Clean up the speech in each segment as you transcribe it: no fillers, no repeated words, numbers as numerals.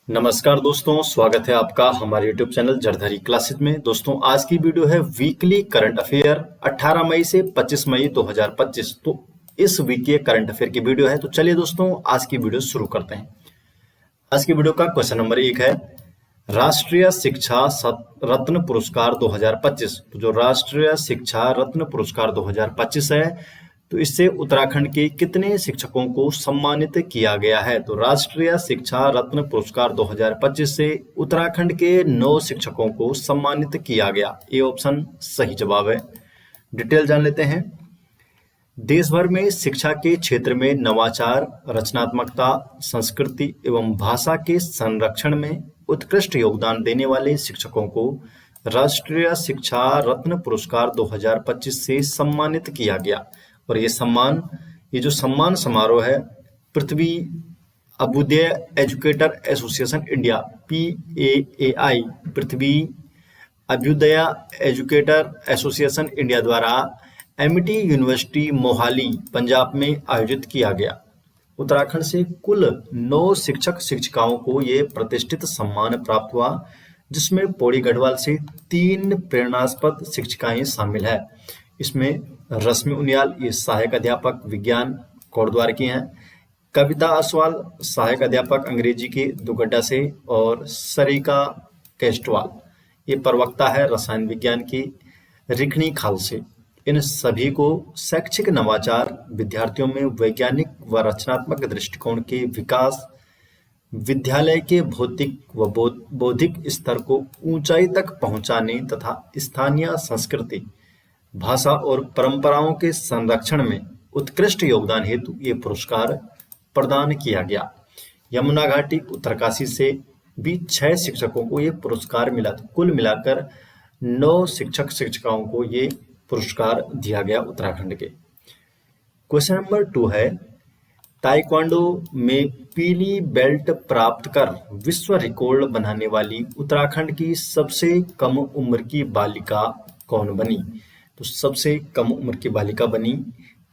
नमस्कार दोस्तों, स्वागत है आपका हमारे YouTube चैनल जरधरी क्लासेस में। दोस्तों, आज की वीडियो है वीकली करंट अफेयर 18 मई से 25 मई 2025। तो इस वीक के करंट अफेयर की वीडियो है। तो चलिए दोस्तों, आज की वीडियो शुरू करते हैं। आज की वीडियो का क्वेश्चन नंबर 1 है राष्ट्रीय शिक्षा रत्न पुरस्कार 2025। तो जो राष्ट्रीय शिक्षा रत्न पुरस्कार 2025 है, तो इससे उत्तराखंड के कितने शिक्षकों को सम्मानित किया गया है? तो राष्ट्रीय शिक्षा रत्न पुरस्कार 2025 से उत्तराखंड के 9 शिक्षकों को सम्मानित किया गया। ये ऑप्शन सही जवाब है। डिटेल जान लेते हैं। देश भर में शिक्षा के क्षेत्र में नवाचार, रचनात्मकता, संस्कृति एवं भाषा के संरक्षण में उत्कृष्ट योगदान देने वाले शिक्षकों को राष्ट्रीय शिक्षा रत्न पुरस्कार 2025 से सम्मानित किया गया। और ये जो सम्मान समारोह है, Prithvi Abhyuday educator association India PAAI Prithvi Abhyuday educator association India द्वारा एमिटी यूनिवर्सिटी मोहाली पंजाब में आयोजित किया गया। उत्तराखंड से कुल 9 शिक्षक शिक्षिकाओं को ये प्रतिष्ठित सम्मान प्राप्त हुआ, जिसमें पौड़ी गढ़वाल से 3 प्रेरणास्पद शिक्षिकाएं शामिल है। इसमें रश्मि उनियाल, ये सहायक अध्यापक विज्ञान कोटद्वार की हैं। कविता असवाल, सहायक अध्यापक अंग्रेजी के दुगड्डा से। और सरिका केस्टवाल, ये प्रवक्ता है रसायन विज्ञान की रिखणी खाल से। इन सभी को शैक्षिक नवाचार, विद्यार्थियों में वैज्ञानिक व रचनात्मक दृष्टिकोण के विकास, विद्यालय के भौतिक व बौद्धिक स्तर को ऊंचाई तक पहुंचाने तथा स्थानीय संस्कृति, भाषा और परंपराओं के संरक्षण में उत्कृष्ट योगदान हेतु ये पुरस्कार प्रदान किया गया। यमुना घाटी उत्तरकाशी से भी 6 शिक्षकों को ये पुरस्कार मिला। तो कुल मिलाकर 9 शिक्षक शिक्षिकाओं को ये पुरस्कार दिया गया उत्तराखंड के। क्वेश्चन नंबर 2 है ताइक्वांडो में पीली बेल्ट प्राप्त कर विश्व रिकॉर्ड बनाने वाली उत्तराखंड की सबसे कम उम्र की बालिका कौन बनी? तो सबसे कम उम्र की बालिका बनी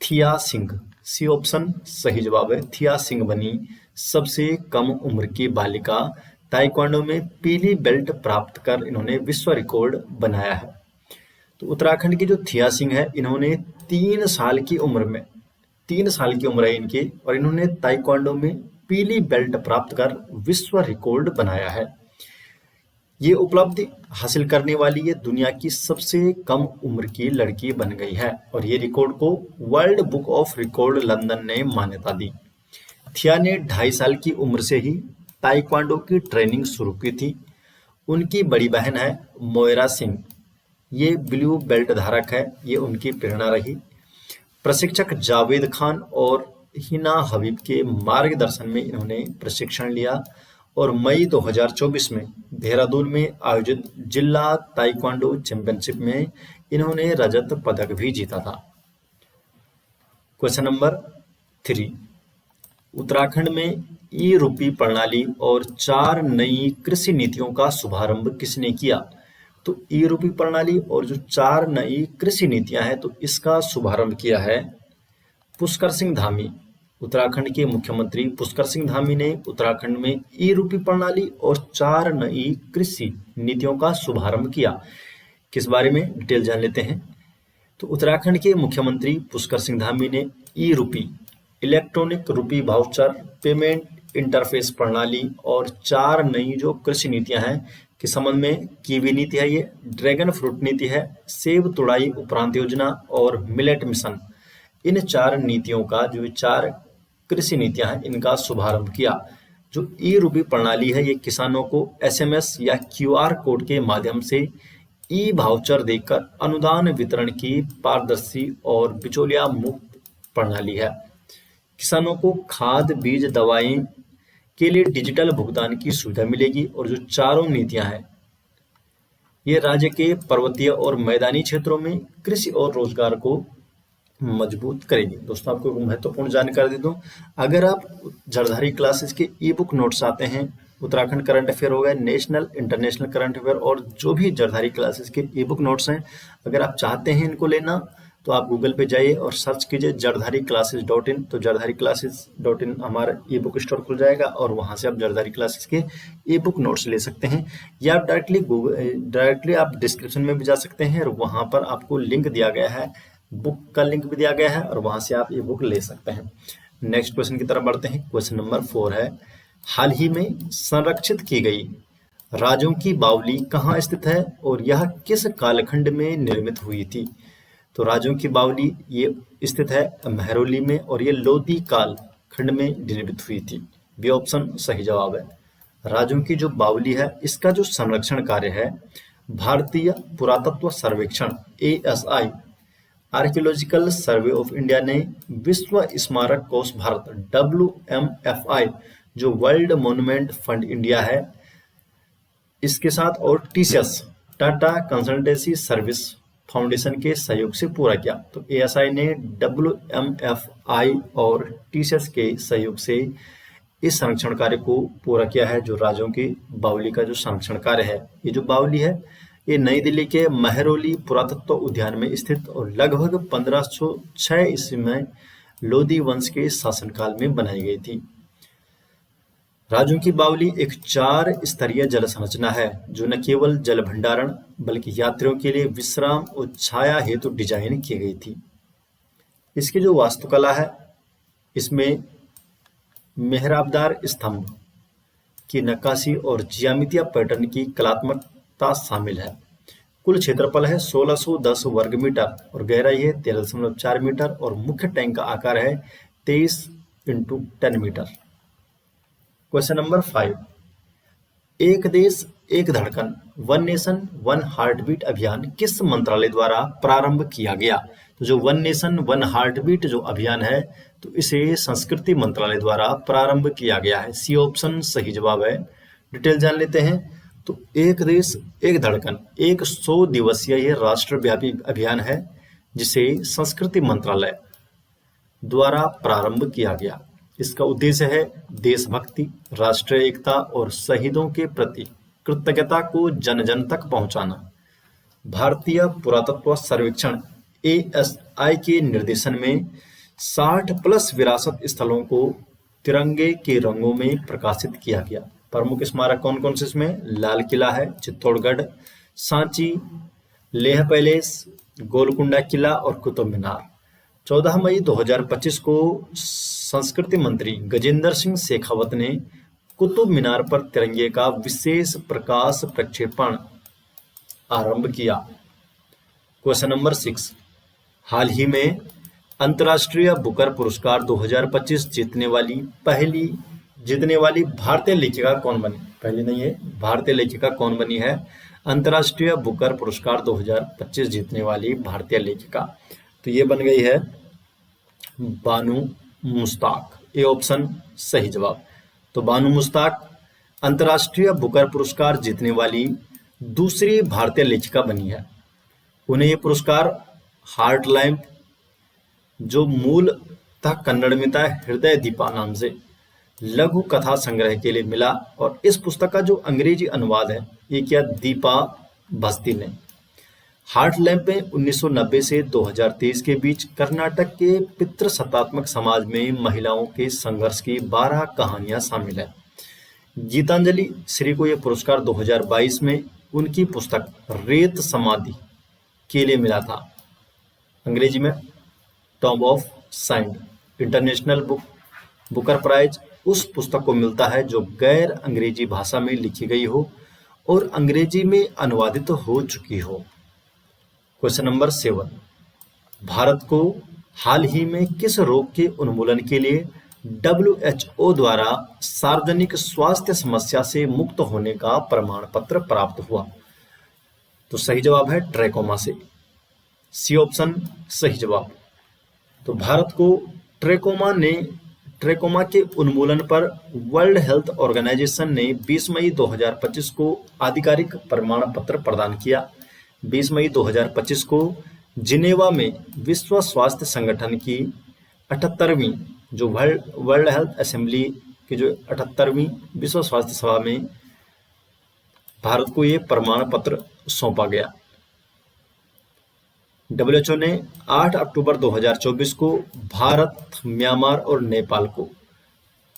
थिया सिंह। सी ऑप्शन सही जवाब है। थिया सिंह बनी सबसे कम उम्र की बालिका। ताइक्वांडो में पीली बेल्ट प्राप्त कर इन्होंने विश्व रिकॉर्ड बनाया है। तो उत्तराखंड की जो थिया सिंह है, इन्होंने 3 साल की उम्र है इनकी, और इन्होंने ताइक्वांडो में पीली बेल्ट प्राप्त कर विश्व रिकॉर्ड बनाया है। ये उपलब्धि हासिल करने वाली ये दुनिया की सबसे कम उम्र की लड़की बन गई है, और ये रिकॉर्ड को world book of record London ने मान्यता दी। थिया ने 2.5 साल की उम्र से ही ताइक्वांडो की ट्रेनिंग शुरू की थी। उनकी बड़ी बहन है मोयरा सिंह, ये ब्लू बेल्ट धारक है, ये उनकी प्रेरणा रही। प्रशिक्षक जावेद खान और हिना हबीब के मार्गदर्शन में इन्होंने प्रशिक्षण लिया, और मई 2024 में देहरादून में आयोजित जिला ताइक्वांडो चैंपियनशिप में इन्होंने रजत पदक भी जीता था। क्वेश्चन नंबर 3, उत्तराखंड में ई-रूपी प्रणाली और 4 नई कृषि नीतियों का शुभारंभ किसने किया? तो ई-रूपी प्रणाली और जो 4 नई कृषि नीतियां हैं, तो इसका शुभारंभ किया है पुष्कर सिंह धामी। उत्तराखंड के मुख्यमंत्री पुष्कर सिंह धामी ने उत्तराखंड में ई-रूपी प्रणाली और 4 नई कृषि नीतियों का शुभारंभ किया। किस बारे में डिटेल जान लेते हैं। तो उत्तराखंड के मुख्यमंत्री पुष्कर सिंह धामी ने ई-रूपी इलेक्ट्रॉनिक रूपी वाउचर पेमेंट इंटरफेस प्रणाली और 4 नई जो कृषि नीतियां हैं के संबंध में कीवी नीति है, ये ड्रैगन फ्रूट नीति है, सेब तुड़ाई उपरांत योजना और मिलेट मिशन, इन 4 नीतियों का जो 4 कृषि नीतियां हैं इनका शुभारंभ किया। जो ई-रूपी प्रणाली है, ये किसानों को SMS या QR कोड के माध्यम से ई वाउचर देकर अनुदान वितरण की पारदर्शी और बिचौलिया मुक्त प्रणाली है। किसानों को खाद, बीज, दवाएं के लिए डिजिटल भुगतान की सुविधा मिलेगी। और जो 4 नीतियां हैं, ये राज्य के पर्वतीय और मैदानी क्षेत्रों में कृषि और रोजगार को मजबूत करेगी। दोस्तों, आपको महत्वपूर्ण जानकारी दे दूं, अगर आप जरधारी क्लासेस के ई-बुक नोट्स आते हैं, उत्तराखंड करंट अफेयर हो गए, नेशनल इंटरनेशनल करंट अफेयर और जो भी जरधारी क्लासेस के ई-बुक नोट्स हैं, अगर आप चाहते हैं इनको लेना, तो आप गूगल पे जाइए और सर्च कीजिए jardhari-classes.in। तो jardhari-classes.in हमारा ई बुक स्टोर खुल जाएगा और वहाँ से आप जरधारी क्लासेस के ई बुक नोट्स ले सकते हैं, या आप डायरेक्टली आप डिस्क्रिप्शन में भी जा सकते हैं और वहाँ पर आपको लिंक दिया गया है, बुक का लिंक भी दिया गया है और वहाँ से आप ई बुक ले सकते हैं। नेक्स्ट क्वेश्चन की तरफ बढ़ते हैं। क्वेश्चन नंबर 4 है, हाल ही में संरक्षित की गई राजों की बावली कहाँ स्थित है और यह किस कालखंड में निर्मित हुई थी? तो राजों की बावली ये स्थित है महरौली में और ये लोधी काल खंड में निर्मित हुई थी। बी ऑप्शन सही जवाब है। राजों की जो बावली है इसका जो संरक्षण कार्य है भारतीय पुरातत्व सर्वेक्षण ASI archaeological survey of India ने विश्व स्मारक कोष भारत WMFI जो वर्ल्ड मॉन्यूमेंट फंड इंडिया है इसके साथ और TCS Tata consultancy service foundation के सहयोग से पूरा किया। तो ASI ने WMFI और TCS के सहयोग से इस संरक्षण कार्य को पूरा किया है। जो राजों की बावली का जो संरक्षण कार्य है, ये जो बावली है ये नई दिल्ली के महरौली पुरातत्व उद्यान में स्थित और लगभग 1506 ईस्वी में लोधी वंश के शासनकाल में बनाई गई थी। राजों की बावली एक 4 स्तरीय जल संरचना है जो न केवल जल भंडारण बल्कि यात्रियों के लिए विश्राम और छाया हेतु डिजाइन की गई थी। इसकी जो वास्तुकला है इसमें मेहराबदार स्तंभ की नक्काशी और ज्यामितीय पैटर्न की कलात्मकता शामिल है। कुल क्षेत्रफल है 1610 वर्ग मीटर और गहराई है 13.4 मीटर और मुख्य टैंक का आकार है 23 × 10 मीटर। क्वेश्चन नंबर 5, एक देश एक धड़कन वन नेशन वन हार्टबीट अभियान किस मंत्रालय द्वारा प्रारंभ किया गया? तो जो वन नेशन वन हार्टबीट जो अभियान है तो इसे संस्कृति मंत्रालय द्वारा प्रारंभ किया गया है। सी ऑप्शन सही जवाब है। डिटेल जान लेते हैं। तो एक देश एक धड़कन एक 100 दिवसीय ये राष्ट्रव्यापी अभियान है जिसे संस्कृति मंत्रालय द्वारा प्रारंभ किया गया। इसका उद्देश्य है देशभक्ति, राष्ट्रीय एकता और शहीदों के प्रति कृतज्ञता को जन जन तक पहुंचाना। भारतीय पुरातत्व सर्वेक्षण ASI के निर्देशन में 60+ विरासत स्थलों को तिरंगे के रंगों में प्रकाशित किया गया। प्रमुख स्मारक कौन कौन से इसमें? लाल किला है, चित्तौड़गढ़, सांची, लेह पैलेस, गोलकुंडा किला और कुतुब मीनार। 14 मई 2025 को संस्कृति मंत्री गजेंद्र सिंह शेखावत ने कुतुब मीनार पर तिरंगे का विशेष प्रकाश प्रक्षेपण आरंभ किया। क्वेश्चन नंबर 6, हाल ही में अंतर्राष्ट्रीय बुकर पुरस्कार 2025 जीतने वाली भारतीय लेखिका कौन बनी? पहली नहीं है, भारतीय लेखिका कौन बनी है? अंतर्राष्ट्रीय बुकर पुरस्कार 2025 जीतने वाली भारतीय लेखिका, तो ये बन गई है बानू मुश्ताक। ए ऑप्शन सही जवाब। तो बानू मुश्ताक अंतर्राष्ट्रीय बुकर पुरस्कार जीतने वाली दूसरी भारतीय लेखिका बनी है। उन्हें ये पुरस्कार हार्ट लैम्प जो मूलतः कन्नड़ में था हृदय दीपा नाम से लघु कथा संग्रह के लिए मिला और इस पुस्तक का जो अंग्रेजी अनुवाद है ये किया दीपा भस्ती ने। हार्ट लैम्प में 1990 से 2023 के बीच कर्नाटक के पितृसत्तात्मक समाज में महिलाओं के संघर्ष की 12 कहानियां शामिल है। गीतांजलि श्री को यह पुरस्कार 2022 में उनकी पुस्तक रेत समाधि के लिए मिला था। अंग्रेजी में tomb of sand. International Booker Prize उस पुस्तक को मिलता है जो गैर अंग्रेजी भाषा में लिखी गई हो और अंग्रेजी में अनुवादित हो चुकी हो। क्वेश्चन नंबर 7, भारत को हाल ही में किस रोग के उन्मूलन के लिए WHO द्वारा सार्वजनिक स्वास्थ्य समस्या से मुक्त होने का प्रमाण पत्र प्राप्त हुआ? तो सही जवाब है ट्रैकोमा से। सी ऑप्शन सही जवाब। तो भारत को ट्रैकोमा के उन्मूलन पर वर्ल्ड हेल्थ ऑर्गेनाइजेशन ने 20 मई 2025 को आधिकारिक प्रमाण पत्र प्रदान किया। 20 मई 2025 को जिनेवा में विश्व स्वास्थ्य संगठन की 78वीं जो वर्ल्ड हेल्थ असेंबली की जो 78वीं विश्व स्वास्थ्य सभा में भारत को ये प्रमाण पत्र सौंपा गया। डब्ल्यूएचओ ने 8 अक्टूबर 2024 को भारत, म्यांमार और नेपाल को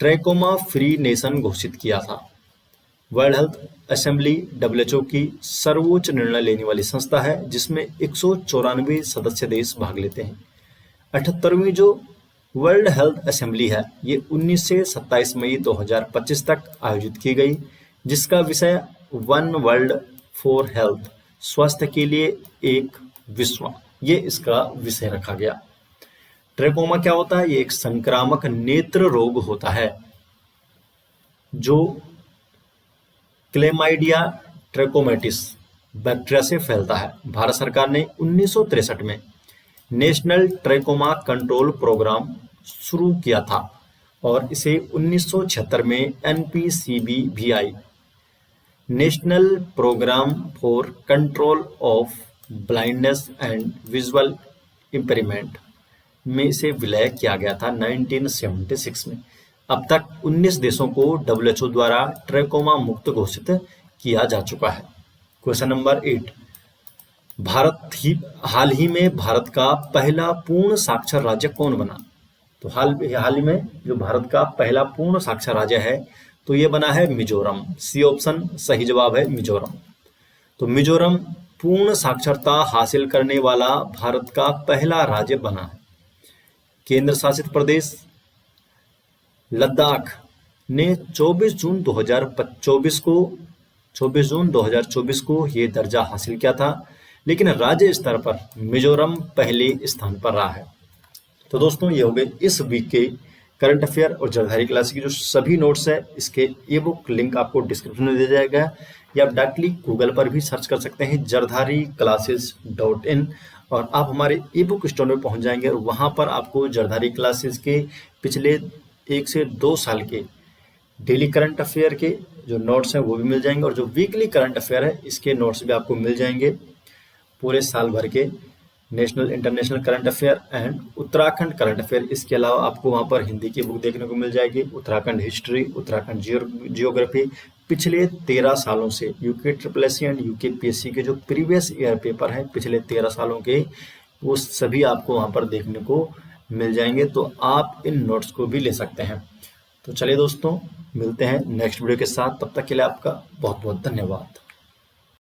ट्रैकोमा फ्री नेशन घोषित किया था। वर्ल्ड हेल्थ असेंबली डब्ल्यूएचओ की सर्वोच्च निर्णय लेने वाली संस्था है जिसमें 194 सदस्य देश भाग लेते हैं। 78वीं जो वर्ल्ड हेल्थ असेंबली है ये 19 से 27 मई 2025 तक आयोजित की गई, जिसका विषय वन वर्ल्ड फॉर हेल्थ, स्वास्थ्य के लिए एक विश्व, ये इसका विषय रखा गया। ट्रैकोमा क्या होता है? ये एक संक्रामक नेत्र रोग होता है जो क्लेमाइडिया ट्रैकोमैटिस बैक्टीरिया से फैलता है। भारत सरकार ने 1963 में नेशनल ट्रैकोमा कंट्रोल प्रोग्राम शुरू किया था और इसे 1976 में NPCBVI national programme for control of blindness and visual impairment में इसे विलय किया गया था 1976 में। अब तक 19 देशों को डब्ल्यूएचओ द्वारा ट्रैकोमा मुक्त घोषित किया जा चुका है। क्वेश्चन नंबर 8, हाल ही में भारत का पहला पूर्ण साक्षर राज्य कौन बना? तो हाल ही में जो भारत का पहला पूर्ण साक्षर राज्य है तो ये बना है मिजोरम। सी ऑप्शन सही जवाब है मिजोरम। तो मिजोरम पूर्ण साक्षरता हासिल करने वाला भारत का पहला राज्य बना है। केंद्र शासित प्रदेश लद्दाख ने 24 जून 2024 को ये दर्जा हासिल किया था, लेकिन राज्य स्तर पर मिजोरम पहले स्थान पर रहा है। तो दोस्तों ये हो गए इस वीक के करंट अफेयर और जरधारी क्लास की जो सभी नोट्स है, इसके ई बुक लिंक आपको डिस्क्रिप्शन में दिया जाएगा या आप डायरेक्टली गूगल पर भी सर्च कर सकते हैं jardhariclasses.in और आप हमारे ई बुक स्टोर में पहुंच जाएंगे और वहां पर आपको जरधारी क्लासेस के पिछले 1 से 2 साल के डेली करंट अफेयर के जो नोट्स हैं वो भी मिल जाएंगे और जो वीकली करंट अफेयर है इसके नोट्स भी आपको मिल जाएंगे। पूरे साल भर के national international current affair and Uttarakhand current affair, इसके अलावा आपको वहाँ पर हिंदी की बुक देखने को मिल जाएगी। उत्तराखंड हिस्ट्री, उत्तराखंड जियोग्राफी, पिछले 13 सालों से UK SSC and UK PSC के जो प्रीवियस ईयर पेपर है पिछले 13 सालों के, वो सभी आपको वहाँ पर देखने को मिल जाएंगे। तो आप इन नोट्स को भी ले सकते हैं। तो चलिए दोस्तों, मिलते हैं नेक्स्ट वीडियो के साथ। तब तक के लिए आपका बहुत बहुत धन्यवाद।